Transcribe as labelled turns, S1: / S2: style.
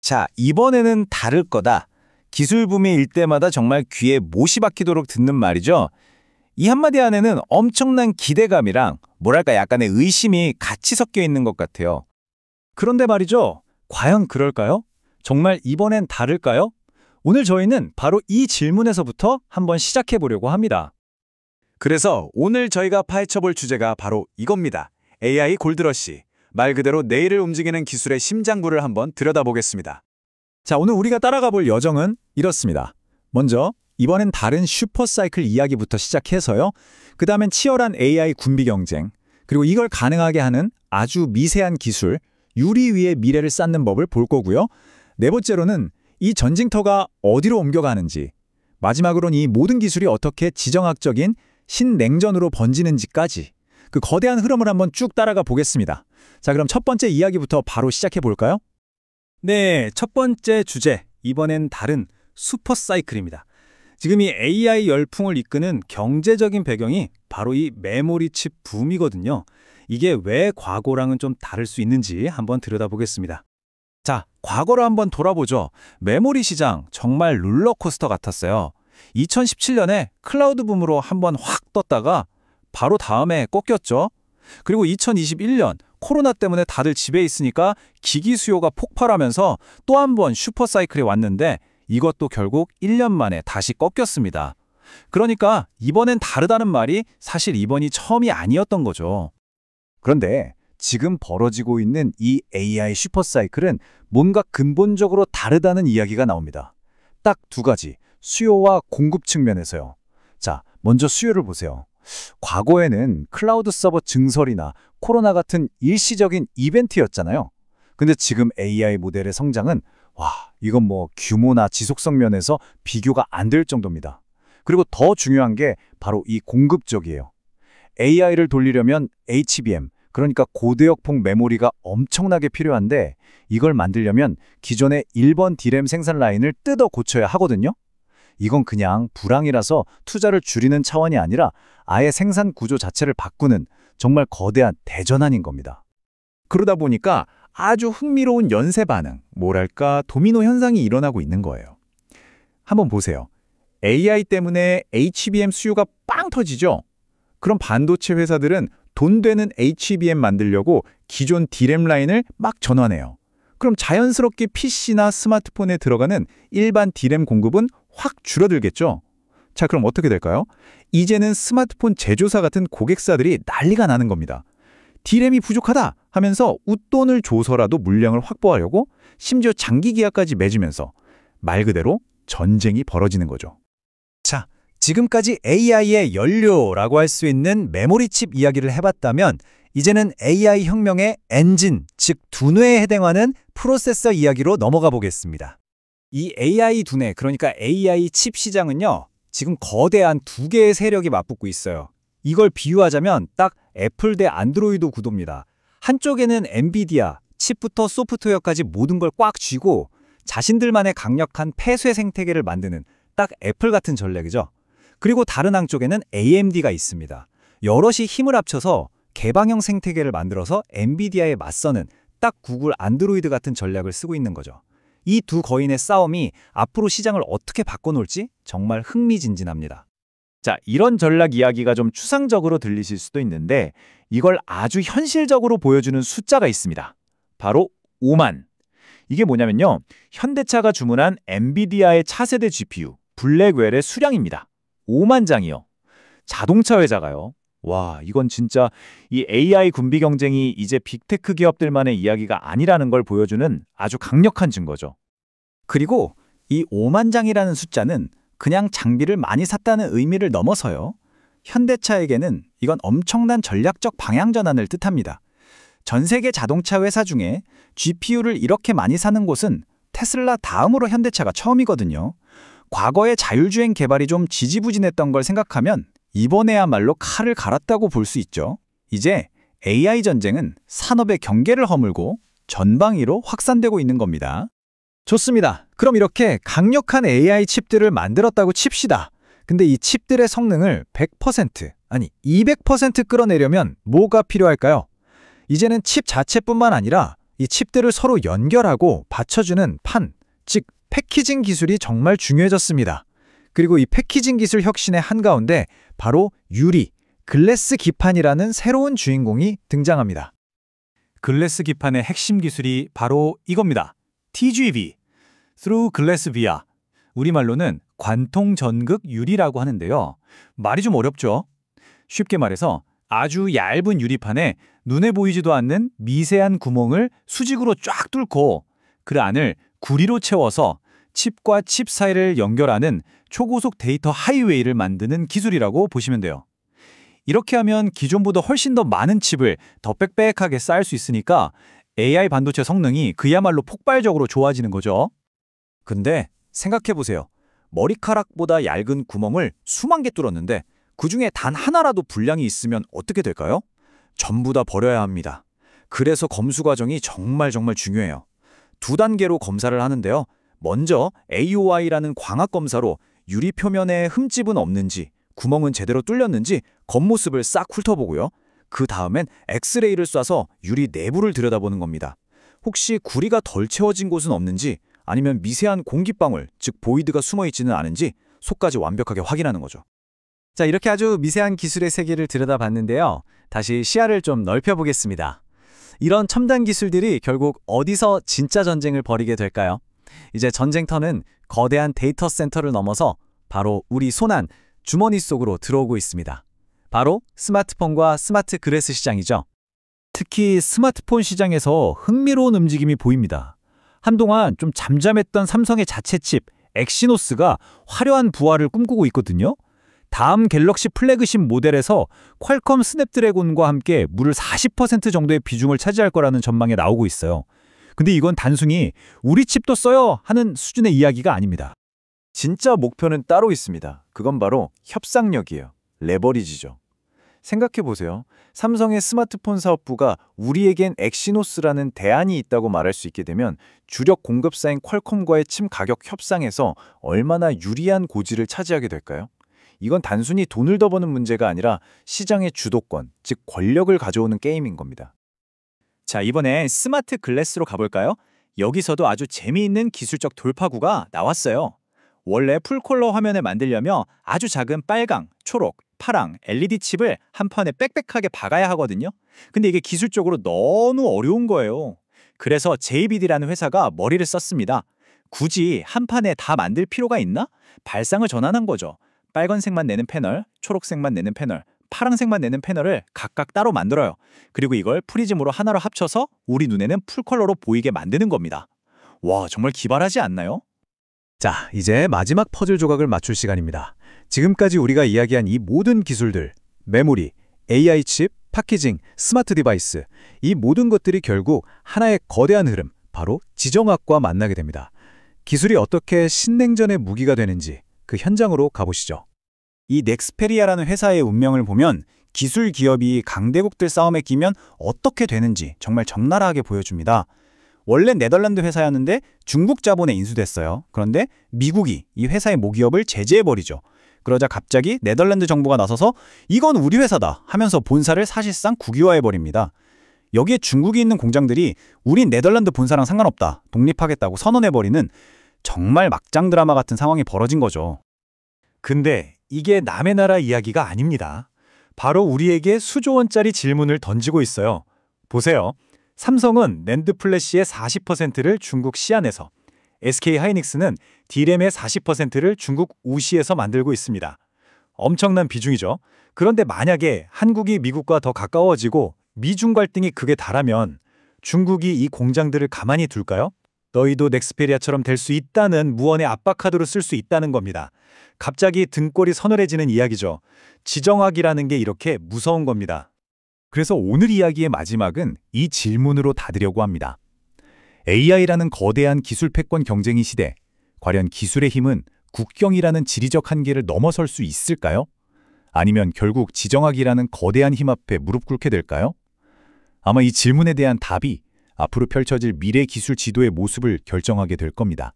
S1: 자, 이번에는 다를 거다. 기술 붐이 일 때마다 정말 귀에 못이 박히도록 듣는 말이죠. 이 한마디 안에는 엄청난 기대감이랑 뭐랄까 약간의 의심이 같이 섞여 있는 것 같아요.
S2: 그런데 말이죠. 과연 그럴까요? 정말 이번엔 다를까요? 오늘 저희는 바로 이 질문에서부터 한번 시작해 보려고 합니다.
S3: 그래서 오늘 저희가 파헤쳐볼 주제가 바로 이겁니다. AI 골드러시. 말 그대로 내일을 움직이는 기술의 심장부를 한번 들여다보겠습니다.
S2: 자, 오늘 우리가 따라가 볼 여정은 이렇습니다. 먼저 이번엔 다른 슈퍼사이클 이야기부터 시작해서요. 그 다음엔 치열한 AI 군비 경쟁, 그리고 이걸 가능하게 하는 아주 미세한 기술, 유리 위에 미래를 쌓는 법을 볼 거고요. 네 번째로는 이 전쟁터가 어디로 옮겨가는지, 마지막으로는 이 모든 기술이 어떻게 지정학적인 신냉전으로 번지는지까지 그 거대한 흐름을 한번 쭉 따라가 보겠습니다. 자, 그럼 첫 번째 이야기부터 바로 시작해 볼까요? 네, 첫 번째 주제, 이번엔 다른 슈퍼사이클입니다. 지금 이 AI 열풍을 이끄는 경제적인 배경이 바로 이 메모리 칩 붐이거든요. 이게 왜 과거랑은 좀 다를 수 있는지 한번 들여다보겠습니다.
S1: 자, 과거로 한번 돌아보죠. 메모리 시장 정말 롤러코스터 같았어요. 2017년에 클라우드 붐으로 한번 확 떴다가 바로 다음에 꺾였죠. 그리고 2021년 코로나 때문에 다들 집에 있으니까 기기 수요가 폭발하면서 또 한 번 슈퍼사이클이 왔는데 이것도 결국 1년 만에 다시 꺾였습니다. 그러니까 이번엔 다르다는 말이 사실 이번이 처음이 아니었던 거죠.
S3: 그런데 지금 벌어지고 있는 이 AI 슈퍼사이클은 뭔가 근본적으로 다르다는 이야기가 나옵니다. 딱 두 가지, 수요와 공급 측면에서요. 자, 먼저 수요를 보세요. 과거에는 클라우드 서버 증설이나 코로나 같은 일시적인 이벤트였잖아요. 근데 지금 AI 모델의 성장은 이건 뭐 규모나 지속성 면에서 비교가 안 될 정도입니다. 그리고 더 중요한 게 바로 이 공급 쪽이에요. AI를 돌리려면 HBM, 그러니까 고대역폭 메모리가 엄청나게 필요한데 이걸 만들려면 기존의 1번 D램 생산 라인을 뜯어 고쳐야 하거든요. 이건 그냥 불황이라서 투자를 줄이는 차원이 아니라 아예 생산 구조 자체를 바꾸는 정말 거대한 대전환인 겁니다.
S4: 그러다 보니까 아주 흥미로운 연쇄 반응, 뭐랄까 도미노 현상이 일어나고 있는 거예요. 한번 보세요. AI 때문에 HBM 수요가 빵 터지죠? 그럼 반도체 회사들은 돈 되는 HBM 만들려고 기존 D램 라인을 막 전환해요. 그럼 자연스럽게 PC나 스마트폰에 들어가는 일반 D램 공급은 확 줄어들겠죠? 자, 그럼 어떻게 될까요? 이제는 스마트폰 제조사 같은 고객사들이 난리가 나는 겁니다. D램이 부족하다 하면서 웃돈을 줘서라도 물량을 확보하려고 심지어 장기 계약까지 맺으면서 말 그대로 전쟁이 벌어지는 거죠.
S2: 자, 지금까지 AI의 연료라고 할 수 있는 메모리 칩 이야기를 해봤다면 이제는 AI 혁명의 엔진, 즉 두뇌에 해당하는 프로세서 이야기로 넘어가 보겠습니다. 이 AI 두뇌, 그러니까 AI 칩 시장은요, 지금 거대한 두 개의 세력이 맞붙고 있어요. 이걸 비유하자면 딱 애플 대 안드로이드 구도입니다. 한쪽에는 엔비디아, 칩부터 소프트웨어까지 모든 걸 꽉 쥐고 자신들만의 강력한 폐쇄 생태계를 만드는 딱 애플 같은 전략이죠. 그리고 다른 한쪽에는 AMD가 있습니다. 여럿이 힘을 합쳐서 개방형 생태계를 만들어서 엔비디아에 맞서는 딱 구글 안드로이드 같은 전략을 쓰고 있는 거죠. 이 두 거인의 싸움이 앞으로 시장을 어떻게 바꿔놓을지 정말 흥미진진합니다.
S4: 자, 이런 전략 이야기가 좀 추상적으로 들리실 수도 있는데 이걸 아주 현실적으로 보여주는 숫자가 있습니다. 바로 5만. 이게 뭐냐면요. 현대차가 주문한 엔비디아의 차세대 GPU, 블랙웰의 수량입니다. 5만 장이요. 자동차 회사가요. 와, 이건 진짜 이 AI 군비 경쟁이 이제 빅테크 기업들만의 이야기가 아니라는 걸 보여주는 아주 강력한 증거죠.
S2: 그리고 이 5만 장이라는 숫자는 그냥 장비를 많이 샀다는 의미를 넘어서요. 현대차에게는 이건 엄청난 전략적 방향 전환을 뜻합니다. 전 세계 자동차 회사 중에 GPU를 이렇게 많이 사는 곳은 테슬라 다음으로 현대차가 처음이거든요. 과거의 자율주행 개발이 좀 지지부진했던 걸 생각하면 이번에야말로 칼을 갈았다고 볼 수 있죠. 이제 AI 전쟁은 산업의 경계를 허물고 전방위로 확산되고 있는 겁니다. 좋습니다. 그럼 이렇게 강력한 AI 칩들을 만들었다고 칩시다. 근데 이 칩들의 성능을 100%, 아니 200% 끌어내려면 뭐가 필요할까요? 이제는 칩 자체뿐만 아니라 이 칩들을 서로 연결하고 받쳐주는 판, 즉 패키징 기술이 정말 중요해졌습니다. 그리고 이 패키징 기술 혁신의 한가운데 바로 유리, 글래스 기판이라는 새로운 주인공이 등장합니다.
S1: 글래스 기판의 핵심 기술이 바로 이겁니다. TGV, Through Glass Via. 우리말로는 관통 전극 유리라고 하는데요. 말이 좀 어렵죠? 쉽게 말해서 아주 얇은 유리판에 눈에 보이지도 않는 미세한 구멍을 수직으로 쫙 뚫고 그 안을 구리로 채워서 칩과 칩 사이를 연결하는 초고속 데이터 하이웨이를 만드는 기술이라고 보시면 돼요. 이렇게 하면 기존보다 훨씬 더 많은 칩을 더 빽빽하게 쌓을 수 있으니까 AI 반도체 성능이 그야말로 폭발적으로 좋아지는 거죠. 근데 생각해보세요. 머리카락보다 얇은 구멍을 수만 개 뚫었는데 그중에 단 하나라도 불량이 있으면 어떻게 될까요? 전부 다 버려야 합니다. 그래서 검수 과정이 정말 중요해요. 두 단계로 검사를 하는데요. 먼저 AOI라는 광학 검사로 유리 표면에 흠집은 없는지, 구멍은 제대로 뚫렸는지 겉모습을 싹 훑어보고요. 그 다음엔 엑스레이를 쏴서 유리 내부를 들여다보는 겁니다. 혹시 구리가 덜 채워진 곳은 없는지, 아니면 미세한 공기방울, 즉 보이드가 숨어있지는 않은지 속까지 완벽하게 확인하는 거죠.
S2: 자, 이렇게 아주 미세한 기술의 세계를 들여다봤는데요. 다시 시야를 좀 넓혀보겠습니다. 이런 첨단 기술들이 결국 어디서 진짜 전쟁을 벌이게 될까요? 이제 전쟁터는 거대한 데이터 센터를 넘어서 바로 우리 손안, 주머니 속으로 들어오고 있습니다. 바로 스마트폰과 스마트 글래스 시장이죠.
S1: 특히 스마트폰 시장에서 흥미로운 움직임이 보입니다. 한동안 좀 잠잠했던 삼성의 자체 칩 엑시노스가 화려한 부활을 꿈꾸고 있거든요. 다음 갤럭시 플래그십 모델에서 퀄컴 스냅드래곤과 함께 무려 40% 정도의 비중을 차지할 거라는 전망이 나오고 있어요. 근데 이건 단순히 우리 칩도 써요 하는 수준의 이야기가 아닙니다.
S3: 진짜 목표는 따로 있습니다. 그건 바로 협상력이에요. 레버리지죠. 생각해보세요. 삼성의 스마트폰 사업부가 우리에겐 엑시노스라는 대안이 있다고 말할 수 있게 되면 주력 공급사인 퀄컴과의 칩 가격 협상에서 얼마나 유리한 고지를 차지하게 될까요? 이건 단순히 돈을 더 버는 문제가 아니라 시장의 주도권, 즉 권력을 가져오는 게임인 겁니다.
S1: 자, 이번에 스마트 글래스로 가볼까요? 여기서도 아주 재미있는 기술적 돌파구가 나왔어요. 원래 풀컬러 화면을 만들려면 아주 작은 빨강, 초록, 파랑, LED 칩을 한 판에 빽빽하게 박아야 하거든요. 근데 이게 기술적으로 너무 어려운 거예요. 그래서 JBD라는 회사가 머리를 썼습니다. 굳이 한 판에 다 만들 필요가 있나? 발상을 전환한 거죠. 빨간색만 내는 패널, 초록색만 내는 패널, 파란색만 내는 패널을 각각 따로 만들어요. 그리고 이걸 프리즘으로 하나로 합쳐서 우리 눈에는 풀컬러로 보이게 만드는 겁니다. 와, 정말 기발하지 않나요?
S2: 자, 이제 마지막 퍼즐 조각을 맞출 시간입니다. 지금까지 우리가 이야기한 이 모든 기술들, 메모리, AI 칩, 패키징, 스마트 디바이스, 이 모든 것들이 결국 하나의 거대한 흐름, 바로 지정학과 만나게 됩니다. 기술이 어떻게 신냉전의 무기가 되는지 그 현장으로 가보시죠.
S1: 이 넥스페리아라는 회사의 운명을 보면 기술 기업이 강대국들 싸움에 끼면 어떻게 되는지 정말 적나라하게 보여줍니다. 원래 네덜란드 회사였는데 중국 자본에 인수됐어요. 그런데 미국이 이 회사의 모기업을 제재해버리죠. 그러자 갑자기 네덜란드 정부가 나서서 이건 우리 회사다 하면서 본사를 사실상 국유화해버립니다. 여기에 중국이 있는 공장들이 우린 네덜란드 본사랑 상관없다, 독립하겠다고 선언해버리는 정말 막장 드라마 같은 상황이 벌어진 거죠. 근데 이게 남의 나라 이야기가 아닙니다. 바로 우리에게 수조 원짜리 질문을 던지고 있어요. 보세요. 삼성은 낸드 플래시의 40%를 중국 시안에서, SK 하이닉스는 D램의 40%를 중국 우시에서 만들고 있습니다. 엄청난 비중이죠. 그런데 만약에 한국이 미국과 더 가까워지고 미중 갈등이 극에 달하면 중국이 이 공장들을 가만히 둘까요? 너희도 넥스페리아처럼 될 수 있다는 무언의 압박카드로 쓸 수 있다는 겁니다. 갑자기 등골이 서늘해지는 이야기죠. 지정학이라는 게 이렇게 무서운 겁니다. 그래서 오늘 이야기의 마지막은 이 질문으로 닫으려고 합니다. AI라는 거대한 기술 패권 경쟁의 시대, 과연 기술의 힘은 국경이라는 지리적 한계를 넘어설 수 있을까요? 아니면 결국 지정학이라는 거대한 힘 앞에 무릎 꿇게 될까요? 아마 이 질문에 대한 답이 앞으로 펼쳐질 미래 기술 지도의 모습을 결정하게 될 겁니다.